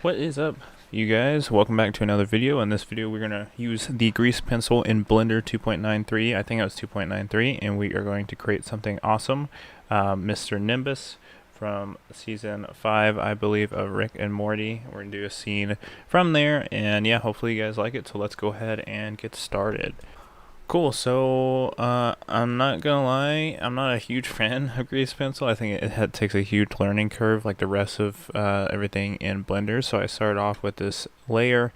What is up, you guys? Welcome back to another video. In this video we're going to use the grease pencil in Blender 2.93. I think it was 2.93, and we are going to create something awesome. Mr. Nimbus from season 5, I believe, of Rick and Morty. We're going to do a scene from there, and yeah, hopefully you guys like it. So let's go ahead and get started. Cool, so I'm not gonna lie, I'm not a huge fan of grease pencil. I think it takes a huge learning curve like the rest of everything in Blender. So I started off with this layer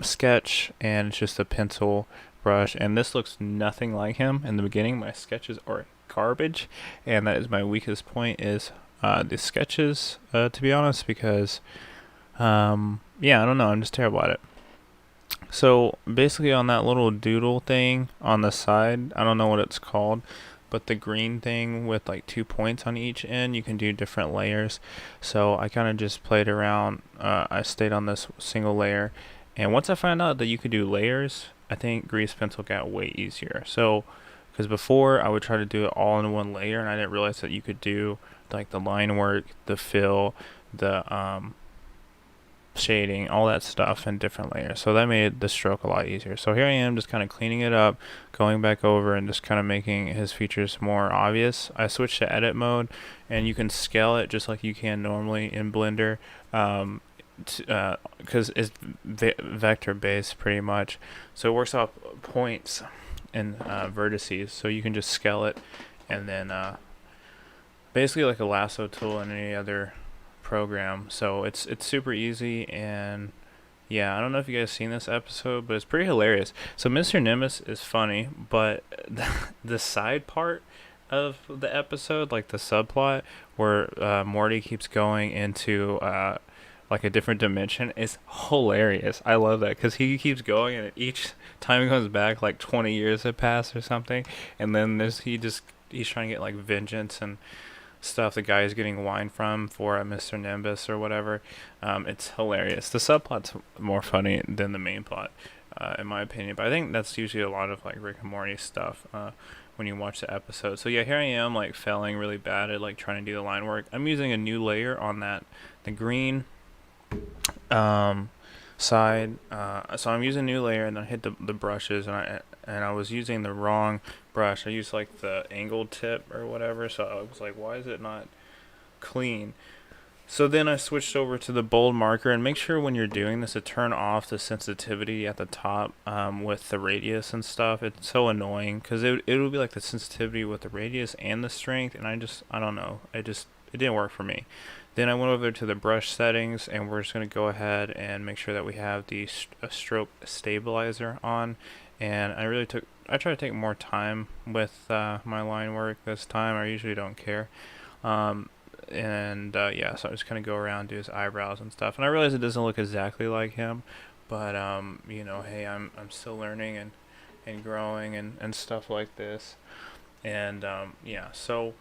sketch, and it's just a pencil brush, and this looks nothing like him. In the beginning, my sketches are garbage, and that is my weakest point, is the sketches, to be honest, because yeah, I don't know, I'm just terrible at it. So basically on that little doodle thing on the side, I don't know what it's called, but the green thing with like 2 points on each end, you can do different layers. So I kind of just played around. I stayed on this single layer, and once I found out that you could do layers, I think grease pencil got way easier. So because before I would try to do it all in one layer, and I didn't realize that you could do like the line work, the fill, the shading, all that stuff in different layers. So that made the stroke a lot easier. So here I am just kind of cleaning it up, going back over and just kind of making his features more obvious. I switched to edit mode, and you can scale it just like you can normally in Blender, because it's vector based pretty much. So it works off points and vertices, so you can just scale it, and then basically like a lasso tool in any other program. So it's super easy, and yeah, I don't know if you guys seen this episode, but it's pretty hilarious. So Mr. Nimbus is funny, but the side part of the episode, like the subplot where Morty keeps going into like a different dimension, is hilarious. I love that because he keeps going, and each time he comes back, like 20 years have passed or something, and then he's trying to get like vengeance and stuff the guy is getting wine from for Mr. Nimbus or whatever. It's hilarious. The subplot's more funny than the main plot, in my opinion, but I think that's usually a lot of like Rick and Morty stuff when you watch the episode. So yeah, here I am like failing really bad at like trying to do the line work. I'm using a new layer on the green side, so I'm using a new layer, and then I hit the brushes, and I was using the wrong brush. I used like the angled tip or whatever, so I was like, why is it not clean? So then I switched over to the bold marker, and make sure when you're doing this to turn off the sensitivity at the top with the radius and stuff. It's so annoying because it would be like the sensitivity with the radius and the strength, and I don't know, it didn't work for me. Then I went over to the brush settings, and we're just going to go ahead and make sure that we have the stroke stabilizer on. And I try to take more time with my line work this time. I usually don't care. Yeah, so I just kind of go around, do his eyebrows and stuff. And I realize it doesn't look exactly like him, but you know, hey, I'm still learning and growing and stuff like this. And yeah, so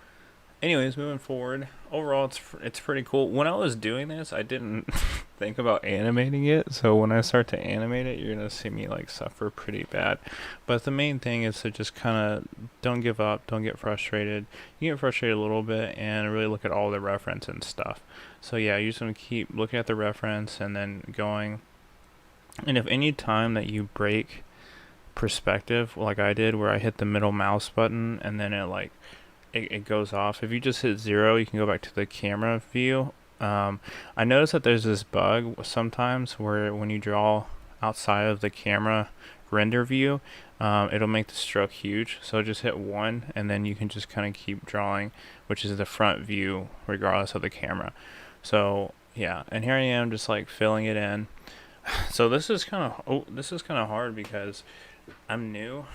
anyways, moving forward, overall it's pretty cool. When I was doing this, I didn't think about animating it, so when I start to animate it, you're gonna see me like suffer pretty bad. But the main thing is to just kind of don't give up, don't get frustrated. You get frustrated a little bit, and really look at all the reference and stuff. So yeah, you're just gonna keep looking at the reference and then going. And if any time that you break perspective, like I did, where I hit the middle mouse button and then it goes off. If you just hit 0, you can go back to the camera view. I noticed that there's this bug sometimes where when you draw outside of the camera render view, it'll make the stroke huge. So just hit 1, and then you can just kind of keep drawing, which is the front view regardless of the camera. So yeah, and here I am just like filling it in. So this is kind of hard because I'm new.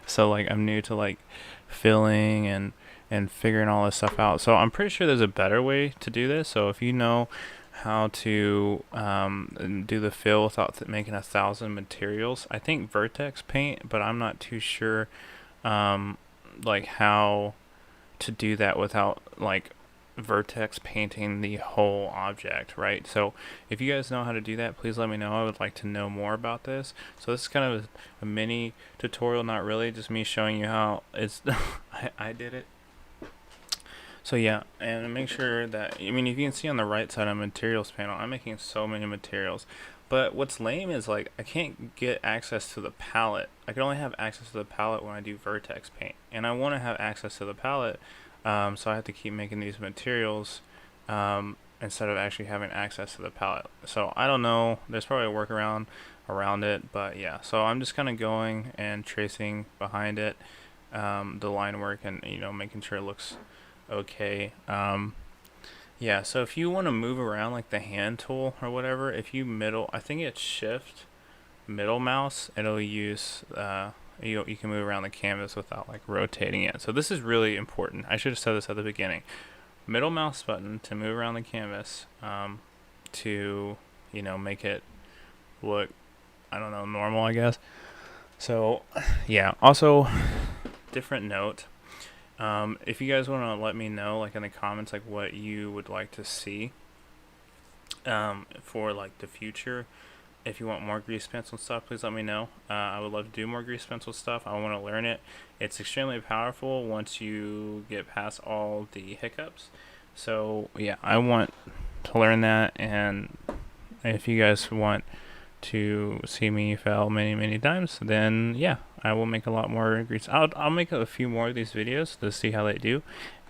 So like I'm new to like filling and figuring all this stuff out. So I'm pretty sure there's a better way to do this. So if you know how to do the fill without making 1,000 materials, I think vertex paint, but I'm not too sure like how to do that without like vertex painting the whole object, right? So if you guys know how to do that, please let me know. I would like to know more about this. So this is kind of a mini tutorial, not really, just me showing you how it's I did it. So yeah, and make sure that, I mean, if you can see on the right side of the materials panel, I'm making so many materials. But what's lame is like I can't get access to the palette. I can only have access to the palette when I do vertex paint, and I want to have access to the palette, so I have to keep making these materials instead of actually having access to the palette. So I don't know. There's probably a workaround around it, but yeah. So I'm just kind of going and tracing behind it, the line work, and making sure it looks okay. Yeah, so if you want to move around like the hand tool or whatever, if you I think it's shift middle mouse, it'll use, you can move around the canvas without like rotating it. So this is really important. I should have said this at the beginning. Middle mouse button to move around the canvas, to, make it look, I don't know, normal, I guess. So, yeah, also, different note. If you guys want to let me know, like in the comments, like what you would like to see for like the future. If you want more grease pencil stuff, please let me know. I would love to do more grease pencil stuff. I want to learn it. It's extremely powerful once you get past all the hiccups. So yeah, I want to learn that, and if you guys want to see me fail many times, then yeah, I will make a lot more grease. I'll make a few more of these videos to see how they do,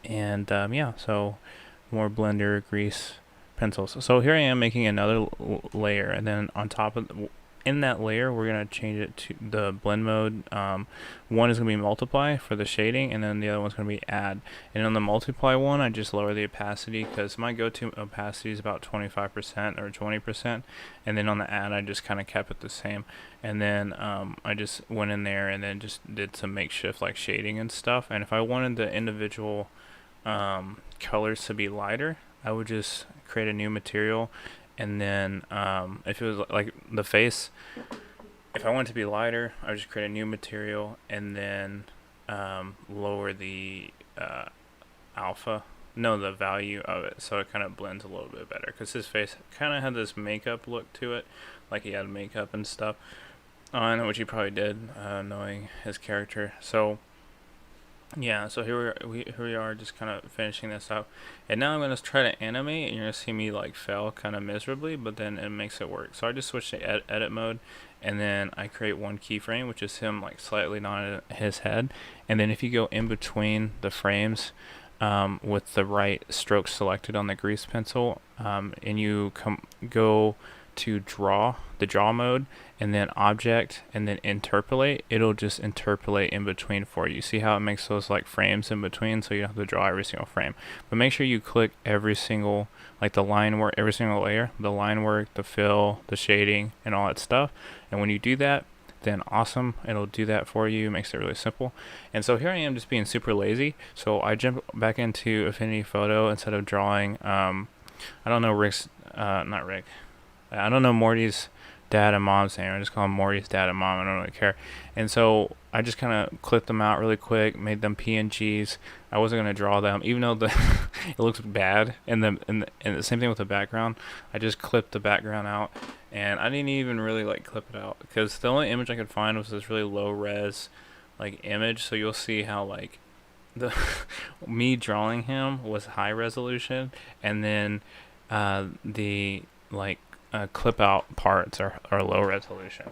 and yeah, so more blender grease pencils. So here I am making another layer, and then on top of in that layer we're gonna change it to the blend mode. One is gonna be multiply for the shading, and then the other one's gonna be add. And on the multiply one, I just lower the opacity because my go-to opacity is about 25% or 20%, and then on the add I just kind of kept it the same. And then I just went in there and then just did some makeshift like shading and stuff. And if I wanted the individual colors to be lighter, I would just create a new material, and then if it was like the face, if I want it to be lighter, I would just create a new material and then lower the the value of it, so it kind of blends a little bit better, because his face kind of had this makeup look to it, like he had makeup and stuff on, which he probably did, knowing his character. So yeah, so here we are just kind of finishing this up, and now I'm going to try to animate, and you're going to see me like fail kind of miserably, but then it makes it work. So I just switch to edit mode, and then I create one keyframe, which is him like slightly nodding his head, and then if you go in between the frames with the right stroke selected on the grease pencil, and you go to the draw mode, and then object, and then interpolate, it'll just interpolate in between for you. See how it makes those like frames in between, so you don't have to draw every single frame. But make sure you click every single, like the line work, every single layer, the line work, the fill, the shading, and all that stuff. And when you do that, then awesome, it'll do that for you. Makes it really simple. And so here I am just being super lazy, so I jump back into Affinity Photo instead of drawing I don't know not Rick, I don't know Morty's dad and mom's name. I just call them Morty's dad and mom. I don't really care. And so I just kind of clipped them out really quick, made them PNGs. I wasn't gonna draw them, even though it looks bad. And the same thing with the background. I just clipped the background out, and I didn't even really like clip it out because the only image I could find was this really low res like image. So you'll see how like the me drawing him was high resolution, and then the like clip out parts are low resolution.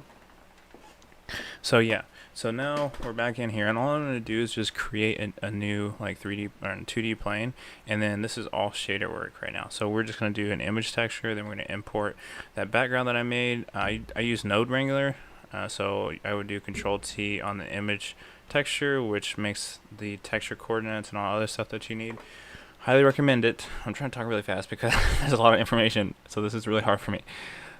So yeah, so now we're back in here, and all I'm going to do is just create a new like 3D or 2D plane, and then this is all shader work right now. So we're just going to do an image texture, then we're going to import that background that I made. I use Node Wrangler, so I would do Control T on the image texture, which makes the texture coordinates and all other stuff that you need. Highly recommend it. I'm trying to talk really fast because there's a lot of information, so this is really hard for me.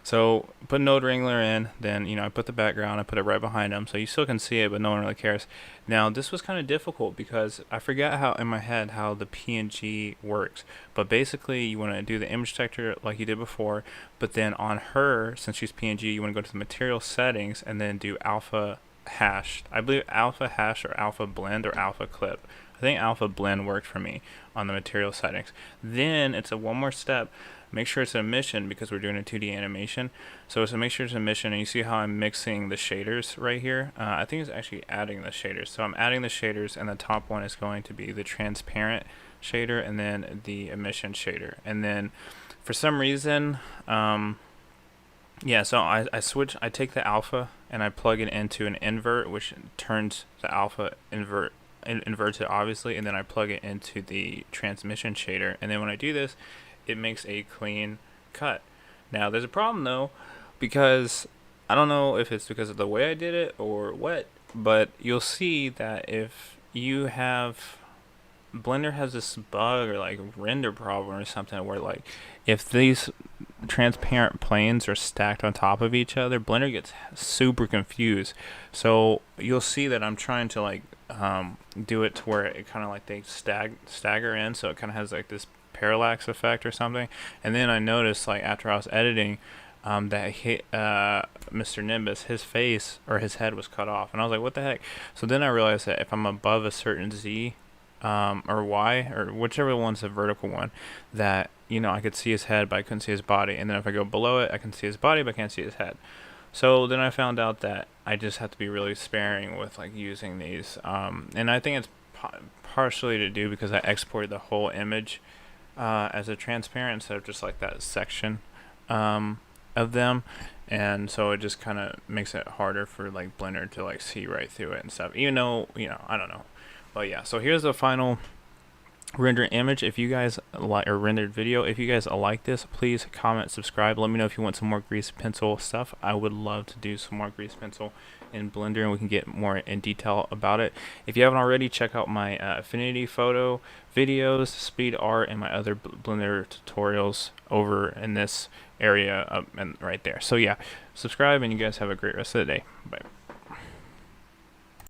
So put Node Wrangler in, then I put the background, I put it right behind him, so you still can see it, but no one really cares. Now this was kind of difficult because I forgot how in my head how the PNG works. But basically you want to do the image texture like you did before, but then on her, since she's PNG, you want to go to the material settings and then do alpha hashed. I believe alpha hash or alpha blend or alpha clip. I think alpha blend worked for me on the material settings. Then it's a one more step. Make sure it's an emission because we're doing a 2D animation. So make sure it's an emission, and you see how I'm mixing the shaders right here. I think it's actually adding the shaders. So I'm adding the shaders, and the top one is going to be the transparent shader, and then the emission shader. And then for some reason, yeah, so I take the alpha and I plug it into an invert, which turns the alpha inverts it obviously, and then I plug it into the transmission shader, and then when I do this, it makes a clean cut. Now there's a problem though, because I don't know if it's because of the way I did it or what, but you'll see that if you have Blender has this bug or like render problem or something where like if these transparent planes are stacked on top of each other, Blender gets super confused. So you'll see that I'm trying to like do it to where it kind of like they stagger in, so it kind of has like this parallax effect or something. And then I noticed like after I was editing that Mr. Nimbus, his face or his head was cut off, and I was like, what the heck? So then I realized that if I'm above a certain Z or Y, or whichever one's the vertical one, that, you know, I could see his head but I couldn't see his body, and then if I go below it I can see his body but I can't see his head. So then I found out that I just have to be really sparing with like using these, and I think it's partially to do because I exported the whole image as a transparent instead of just like that section of them, and so it just kind of makes it harder for like Blender to like see right through it and stuff, even though, you know, I don't know. But yeah, so here's the final rendered image. If you guys like, or rendered video, if you guys like this, please comment, subscribe, let me know if you want some more grease pencil stuff. I would love to do some more grease pencil in Blender, and we can get more in detail about it. If you haven't already, check out my Affinity Photo videos, speed art, and my other Blender tutorials over in this area and right there. So yeah, subscribe, and you guys have a great rest of the day. Bye.